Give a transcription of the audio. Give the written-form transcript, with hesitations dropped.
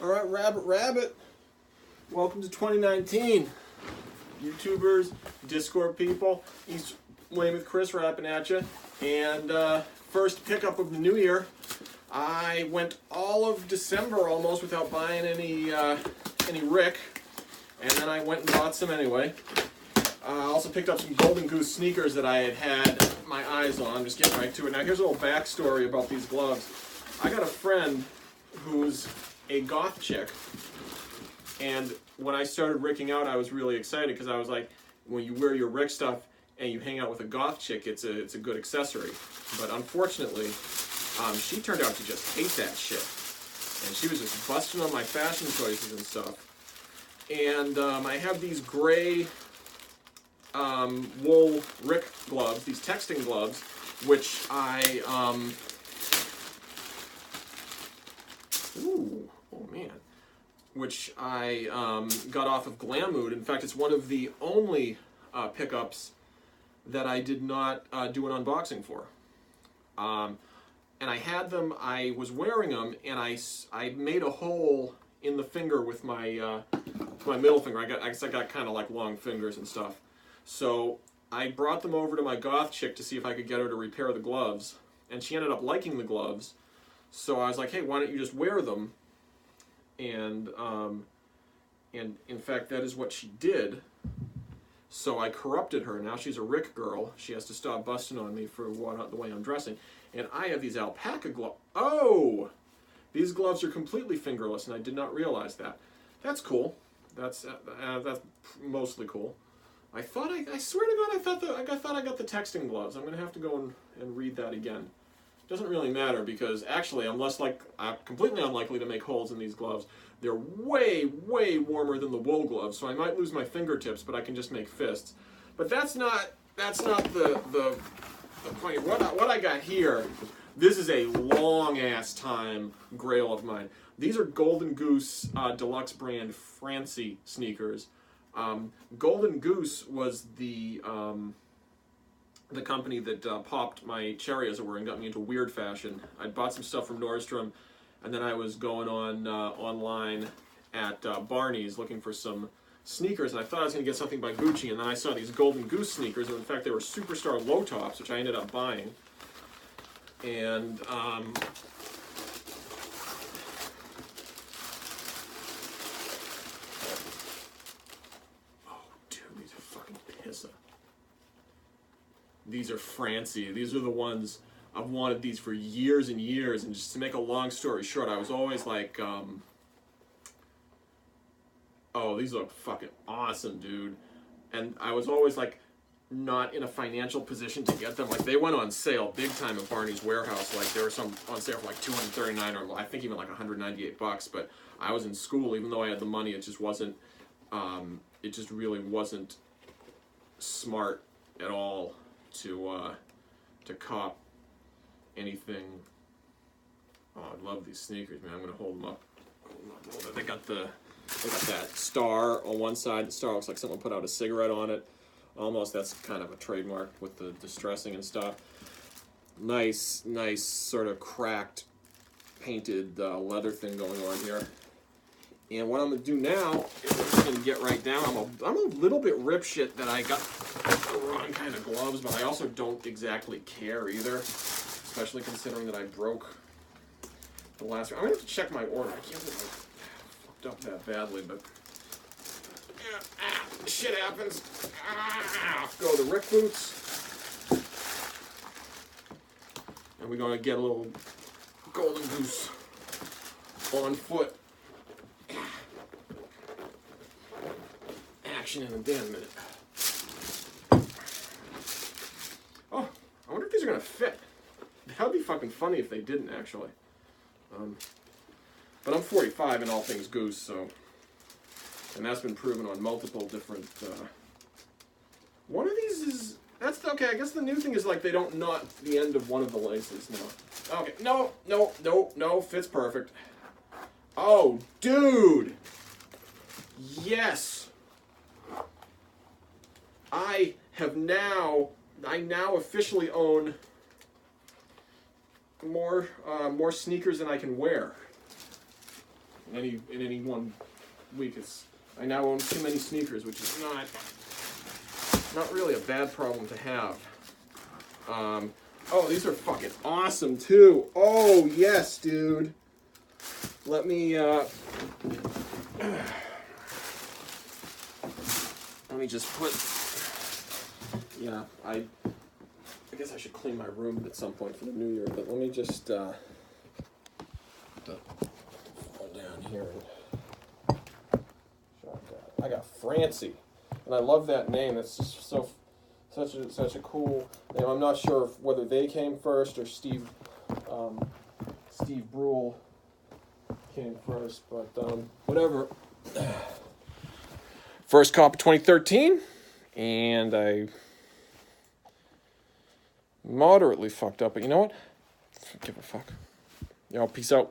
All right, Rabbit. Welcome to 2019. YouTubers, Discord people, East Weymouth Chris rapping at you. And first pickup of the new year. I went all of December almost without buying any Rick, and then I went and bought some anyway. I also picked up some Golden Goose sneakers that I had my eyes on. I'm just getting right to it. Now here's a little backstory about these gloves. I got a friend who's a goth chick, and when I started ricking out, I was really excited because I was like, when you wear your Rick stuff and you hang out with a goth chick, it's a good accessory. But unfortunately, she turned out to just hate that shit, and she was just busting on my fashion choices and stuff. And I have these gray wool Rick gloves, these texting gloves, which I which I got off of Glamood. In fact, it's one of the only pickups that I did not do an unboxing for. And I had them, I was wearing them, and I made a hole in the finger with my my middle finger. I guess I got kind of like long fingers and stuff. So I brought them over to my goth chick to see if I could get her to repair the gloves, and she ended up liking the gloves. So I was like, hey, why don't you just wear them? And in fact, that is what she did. So I corrupted her. Now she's a Rick girl. She has to stop busting on me for the way I'm dressing. And I have these alpaca gloves. Oh! These gloves are completely fingerless, and I did not realize that. That's cool. That's mostly cool. I swear to God, I thought I got the texting gloves. I'm going to have to go and read that again. Doesn't really matter because actually I'm completely unlikely to make holes in these gloves. They're way, way warmer than the wool gloves, so I might lose my fingertips, but I can just make fists. But that's not the point. What I got here, this is a long ass time grail of mine. These are Golden Goose deluxe brand Francy sneakers. Golden Goose was the company that popped my cherry, as it were, and got me into weird fashion. I bought some stuff from Nordstrom, and then I was going on online at Barney's looking for some sneakers, and I thought I was going to get something by Gucci, and then I saw these Golden Goose sneakers, and in fact they were Superstar low tops, which I ended up buying. And these are Francy. These are the ones I've wanted these for years and years. And just to make a long story short, I was always like, oh, these look fucking awesome, dude. And I was always like, not in a financial position to get them. Like, they went on sale big time at Barney's Warehouse. Like, there were some on sale for like $239 or I think even like $198. But I was in school, even though I had the money, it just wasn't. It just really wasn't smart at all to cop anything. Oh, I love these sneakers, man. I'm gonna hold them up. They got that star on one side. The star looks like someone put out a cigarette on it. Almost, that's kind of a trademark with the distressing and stuff. Nice sort of cracked, painted leather thing going on here. And what I'm gonna do now is I'm just gonna get right down. I'm a little bit ripshit that I got the wrong kind of gloves, but I also don't exactly care either, especially considering that I broke the last one. I'm gonna have to check my order. I can't believe I fucked up that badly, but shit happens. Go the Rick boots, and we're gonna get a little Golden Goose on foot action in a damn minute. Oh, I wonder if these are gonna fit. That would be fucking funny if they didn't, actually. But I'm 45 in all things Goose, so, and that's been proven on multiple different. One of these is okay. I guess the new thing is like they don't knot the end of one of the laces now. Okay, no, fits perfect. Oh, dude. Yes. I now officially own more sneakers than I can wear. in any one week. I now own too many sneakers, which is not really a bad problem to have. Oh, these are fucking awesome too. Oh yes, dude. Let me just put. Yeah, I guess I should clean my room at some point for the new year. But let me just fall down here. I got Francy, and I love that name. It's just such a cool name. I'm not sure whether they came first or Steve Brule came first, but whatever. First comp of 2013, and I moderately fucked up, but you know what? Give a fuck. Y'all, peace out.